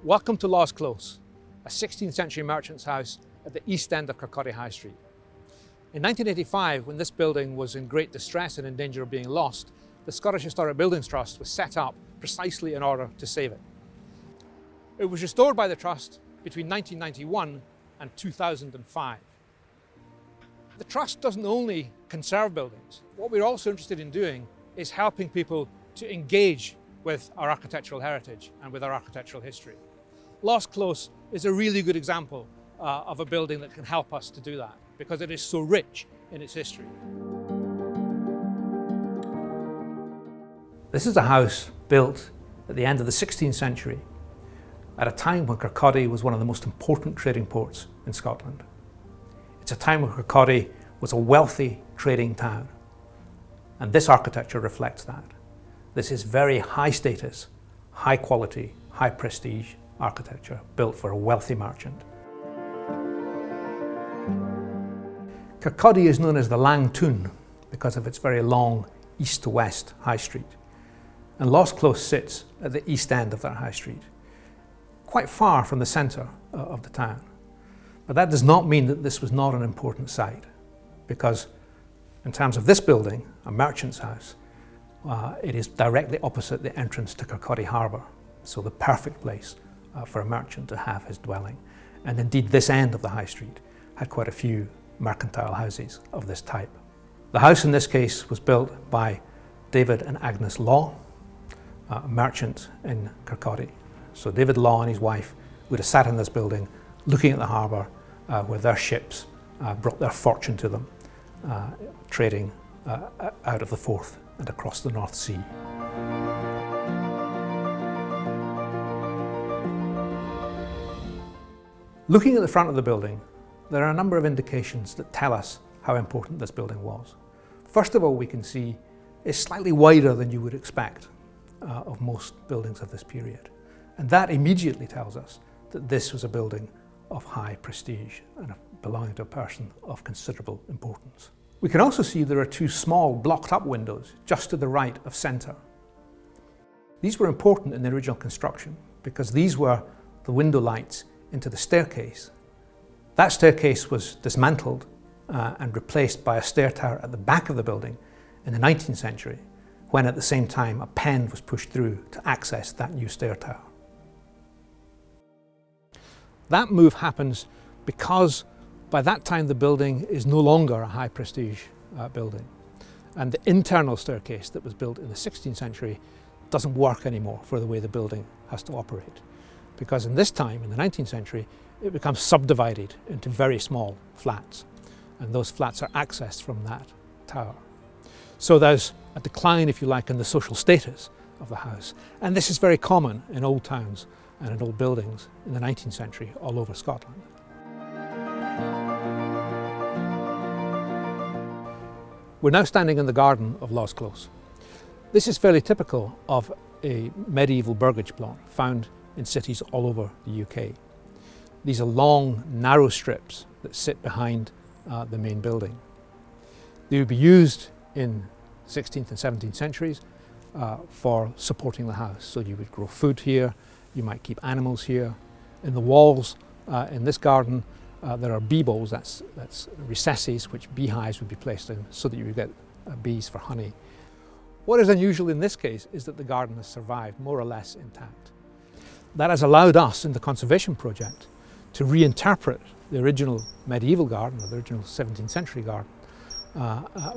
Welcome to Law's Close, a 16th century merchant's house at the east end of Kirkcaldy High Street. In 1985, when this building was in great distress and in danger of being lost, the Scottish Historic Buildings Trust was set up precisely in order to save it. It was restored by the Trust between 1991 and 2005. The Trust doesn't only conserve buildings. What we're also interested in doing is helping people to engage with our architectural heritage and with our architectural history. Law's Close is a really good example of a building that can help us to do that because it is so rich in its history. This is a house built at the end of the 16th century at a time when Kirkcaldy was one of the most important trading ports in Scotland. It's a time when Kirkcaldy was a wealthy trading town, and this architecture reflects that. This is very high status, high quality, high prestige architecture built for a wealthy merchant. Kirkcaldy is known as the Lang Tun because of its very long east to west high street. And Law's Close sits at the east end of that high street, quite far from the centre of the town. But that does not mean that this was not an important site, because in terms of this building, a merchant's house, it is directly opposite the entrance to Kirkcaldy Harbour, so the perfect place for a merchant to have his dwelling. And indeed this end of the high street had quite a few mercantile houses of this type. The house in this case was built by David and Agnes Law, a merchant in Kirkcaldy. So David Law and his wife would have sat in this building looking at the harbour where their ships brought their fortune to them, trading out of the Forth and across the North Sea. Looking at the front of the building, there are a number of indications that tell us how important this building was. First of all, we can see it's slightly wider than you would expect of most buildings of this period. And that immediately tells us that this was a building of high prestige and belonging to a person of considerable importance. We can also see there are two small blocked up windows just to the right of centre. These were important in the original construction because these were the window lights into the staircase. That staircase was dismantled and replaced by a stair tower at the back of the building in the 19th century, when at the same time a pen was pushed through to access that new stair tower. That move happens because by that time the building is no longer a high prestige building, and the internal staircase that was built in the 16th century doesn't work anymore for the way the building has to operate, because in this time, in the 19th century, it becomes subdivided into very small flats, and those flats are accessed from that tower. So there's a decline, if you like, in the social status of the house, and this is very common in old towns and in old buildings in the 19th century all over Scotland. We're now standing in the garden of Law's Close. This is fairly typical of a medieval burgage plot found in cities all over the UK. These are long, narrow strips that sit behind the main building. They would be used in 16th and 17th centuries for supporting the house. So you would grow food here, you might keep animals here. In the walls in this garden there are bee bowls, that's recesses which beehives would be placed in so that you would get bees for honey. What is unusual in this case is that the garden has survived more or less intact. That has allowed us in the conservation project to reinterpret the original medieval garden, or the original 17th century garden,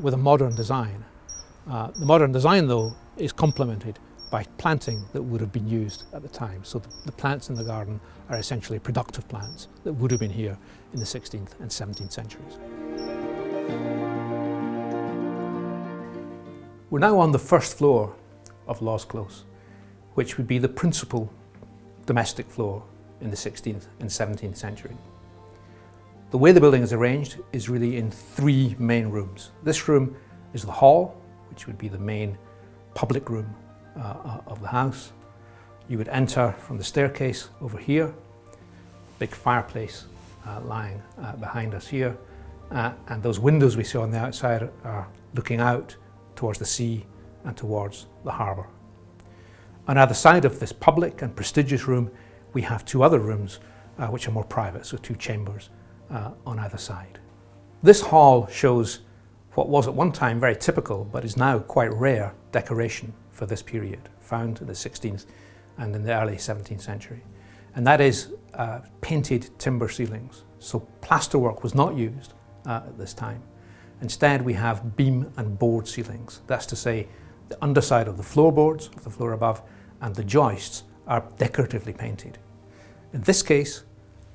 with a modern design. The modern design, though, is complemented by planting that would have been used at the time. So the plants in the garden are essentially productive plants that would have been here in the 16th and 17th centuries. We're now on the first floor of Law's Close, which would be the principal domestic floor in the 16th and 17th century. The way the building is arranged is really in three main rooms. This room is the hall, which would be the main public room of the house. You would enter from the staircase over here, big fireplace lying behind us here, and those windows we see on the outside are looking out towards the sea and towards the harbour. On either side of this public and prestigious room we have two other rooms which are more private, so two chambers on either side. This hall shows what was at one time very typical, but is now quite rare decoration for this period, found in the 16th and in the early 17th century. And that is painted timber ceilings. So plasterwork was not used at this time. Instead, we have beam and board ceilings. That's to say, the underside of the floorboards, of the floor above, and the joists are decoratively painted. In this case,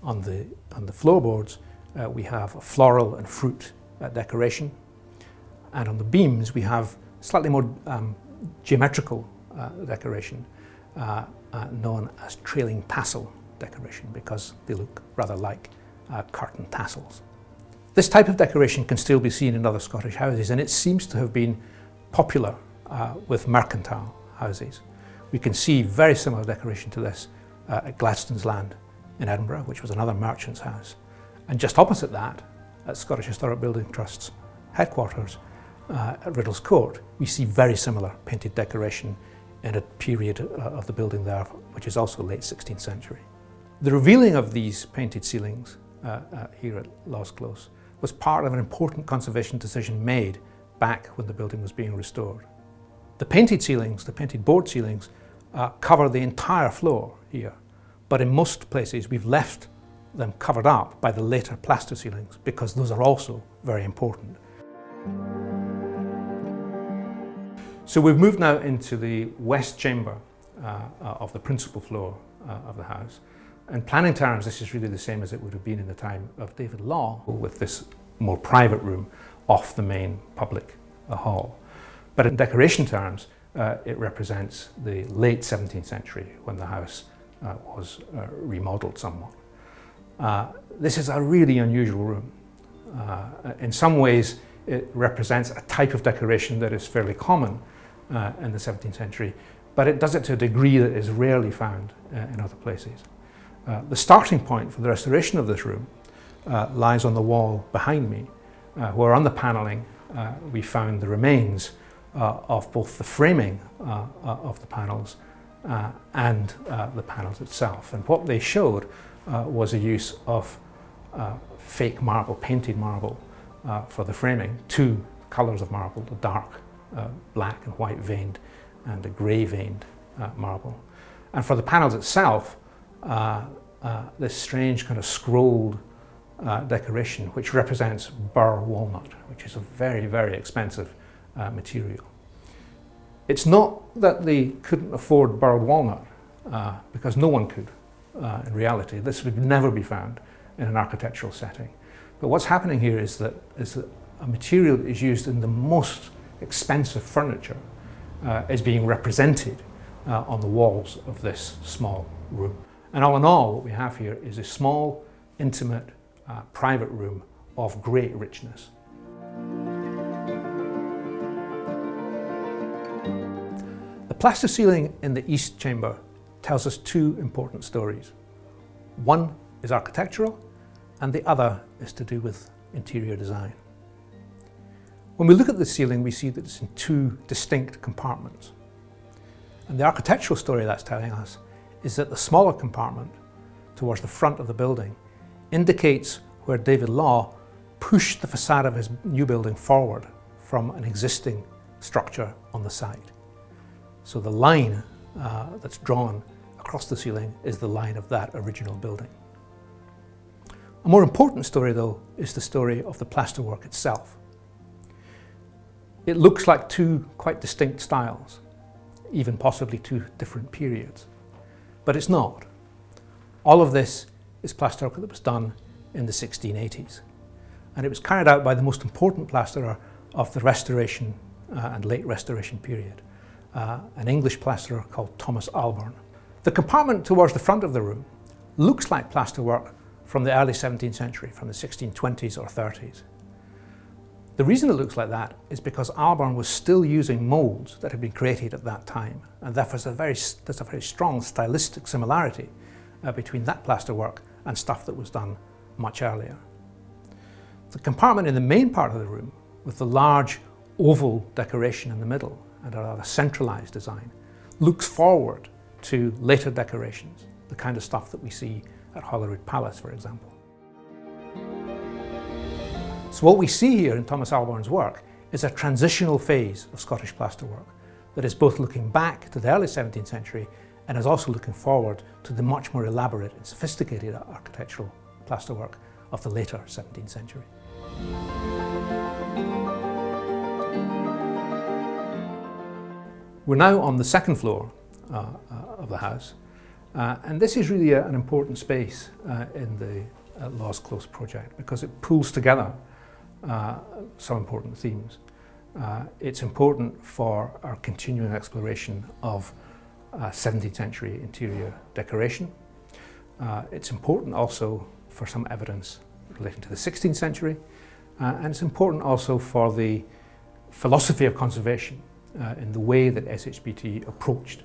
on the floorboards, we have a floral and fruit decoration. And on the beams, we have slightly more geometrical decoration known as trailing tassel decoration, because they look rather like curtain tassels. This type of decoration can still be seen in other Scottish houses, and it seems to have been popular with mercantile houses. We can see very similar decoration to this at Gladstone's Land in Edinburgh, which was another merchant's house. And just opposite that, at Scottish Historic Building Trust's headquarters at Riddle's Court, we see very similar painted decoration in a period of the building there, which is also late 16th century. The revealing of these painted ceilings here at Laws Close was part of an important conservation decision made back when the building was being restored. The painted ceilings, the painted board ceilings, cover the entire floor here, but in most places we've left them covered up by the later plaster ceilings because those are also very important. So we've moved now into the west chamber of the principal floor of the house. In planning terms, this is really the same as it would have been in the time of David Law, with this more private room off the main public hall. But in decoration terms, it represents the late 17th century when the house was remodeled somewhat. This is a really unusual room. In some ways, it represents a type of decoration that is fairly common in the 17th century, but it does it to a degree that is rarely found in other places. The starting point for the restoration of this room lies on the wall behind me, where on the panelling we found the remains of both the framing of the panels and the panels itself. And what they showed was a use of fake marble, painted marble, for the framing, two colours of marble, the dark black and white veined and a grey veined marble. And for the panels itself, this strange kind of scrolled decoration which represents burr walnut, which is a very, very expensive material. It's not that they couldn't afford burred walnut, because no one could in reality. This would never be found in an architectural setting. But what's happening here is that a material that is used in the most expensive furniture is being represented on the walls of this small room. And all in all, what we have here is a small, intimate, private room of great richness. The plaster ceiling in the east chamber tells us two important stories. One is architectural, and the other is to do with interior design. When we look at the ceiling, we see that it's in two distinct compartments. And the architectural story that's telling us is that the smaller compartment, towards the front of the building, indicates where David Law pushed the facade of his new building forward from an existing structure on the side. So the line that's drawn across the ceiling is the line of that original building. A more important story, though, is the story of the plasterwork itself. It looks like two quite distinct styles, even possibly two different periods, but it's not. All of this is plasterwork that was done in the 1680s, and it was carried out by the most important plasterer of the Restoration and late Restoration period, an English plasterer called Thomas Albourne. The compartment towards the front of the room looks like plasterwork from the early 17th century, from the 1620s or 30s. The reason it looks like that is because Albourne was still using moulds that had been created at that time, and therefore there's a very strong stylistic similarity between that plasterwork and stuff that was done much earlier. The compartment in the main part of the room, with the large oval decoration in the middle and a rather centralised design, looks forward to later decorations, the kind of stuff that we see at Holyrood Palace, for example. So what we see here in Thomas Alborn's work is a transitional phase of Scottish plasterwork that is both looking back to the early 17th century and is also looking forward to the much more elaborate and sophisticated architectural plasterwork of the later 17th century. We're now on the second floor of the house, and this is really an important space in the Laws Close project because it pulls together some important themes. It's important for our continuing exploration of 17th century interior decoration. It's important also for some evidence relating to the 16th century, and it's important also for the philosophy of conservation in the way that SHBT approached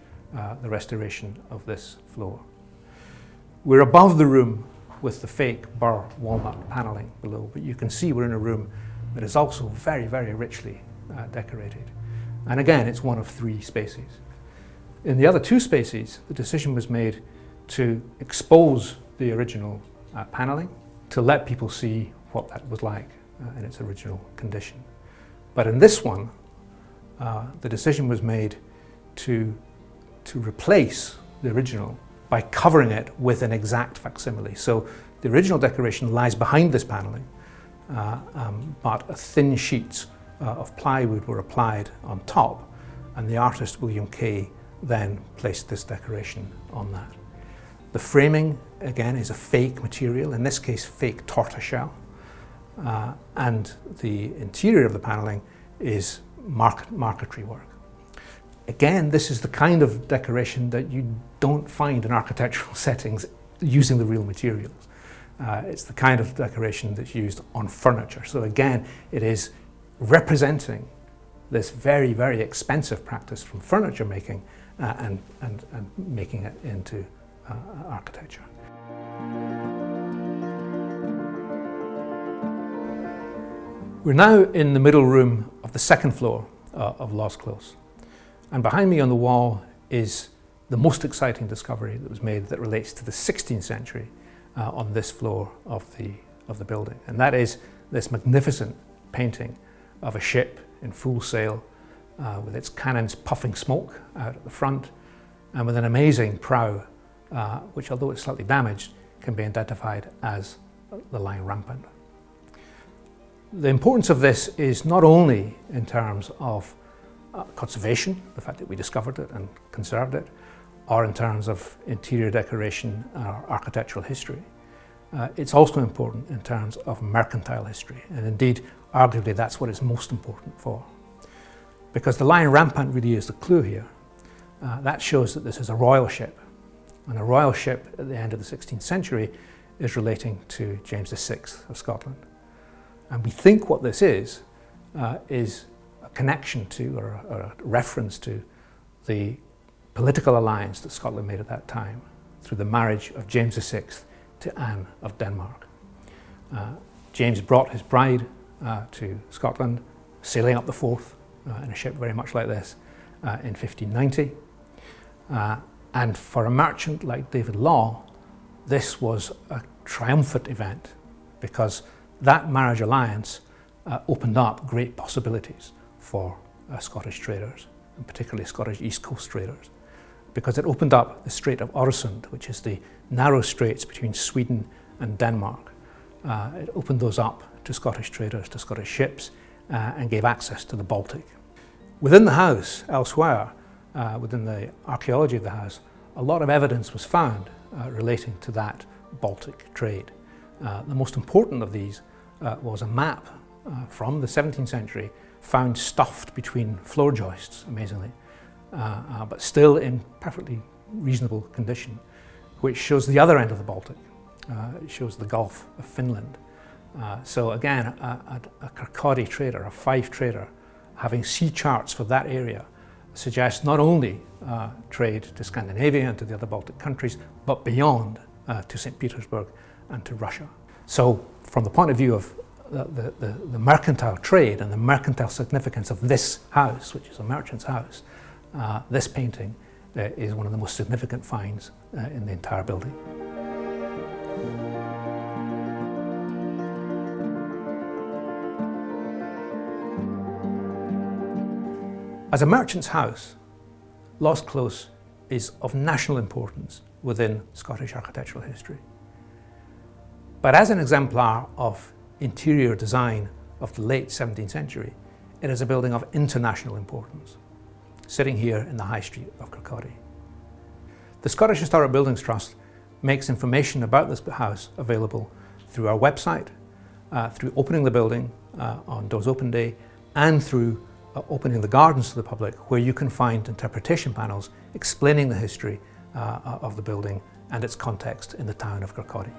the restoration of this floor. We're above the room with the fake burr walnut panelling below, but you can see we're in a room that is also very, very richly decorated. And again, it's one of three spaces. In the other two spaces, the decision was made to expose the original panelling, to let people see what that was like in its original condition. But in this one, the decision was made to replace the original by covering it with an exact facsimile. So the original decoration lies behind this panelling, but thin sheets of plywood were applied on top, and the artist William Kay then placed this decoration on that. The framing, again, is a fake material, in this case fake tortoiseshell, and the interior of the panelling is marquetry work. Again, this is the kind of decoration that you don't find in architectural settings using the real materials. It's the kind of decoration that's used on furniture. So again, it is representing this very, very expensive practice from furniture making and making it into architecture. We're now in the middle room of the second floor of Laws Close. And behind me on the wall is the most exciting discovery that was made that relates to the 16th century on this floor of the building. And that is this magnificent painting of a ship in full sail with its cannons puffing smoke out at the front and with an amazing prow which, although it's slightly damaged, can be identified as the Line Rampant. The importance of this is not only in terms of conservation, the fact that we discovered it and conserved it, or in terms of interior decoration or architectural history. It's also important in terms of mercantile history, and indeed, arguably, that's what it's most important for. Because the Lion Rampant really is the clue here. That shows that this is a royal ship, and a royal ship at the end of the 16th century is relating to James VI of Scotland. And we think what this is a connection to, or a reference to, the political alliance that Scotland made at that time through the marriage of James VI to Anne of Denmark. James brought his bride to Scotland, sailing up the Forth in a ship very much like this in 1590. And for a merchant like David Law, this was a triumphant event because that marriage alliance opened up great possibilities for Scottish traders, and particularly Scottish East Coast traders, because it opened up the Strait of Øresund, which is the narrow straits between Sweden and Denmark. It opened those up to Scottish traders, to Scottish ships, and gave access to the Baltic. Within the house, elsewhere, within the archaeology of the house, a lot of evidence was found relating to that Baltic trade. The most important of these was a map from the 17th century found stuffed between floor joists, amazingly, but still in perfectly reasonable condition, which shows the other end of the Baltic. It shows the Gulf of Finland. So again, a Kirkcaldy trader, a Fife trader, having sea charts for that area suggests not only trade to Scandinavia and to the other Baltic countries, but beyond to St. Petersburg and to Russia. So from the point of view of the mercantile trade and the mercantile significance of this house, which is a merchant's house, this painting is one of the most significant finds in the entire building. As a merchant's house, Lost Close is of national importance within Scottish architectural history. But as an exemplar of interior design of the late 17th century, it is a building of international importance, sitting here in the High Street of Kirkcaldy. The Scottish Historic Buildings Trust makes information about this house available through our website, through opening the building on Doors Open Day, and through opening the gardens to the public, where you can find interpretation panels explaining the history of the building and its context in the town of Kirkcaldy.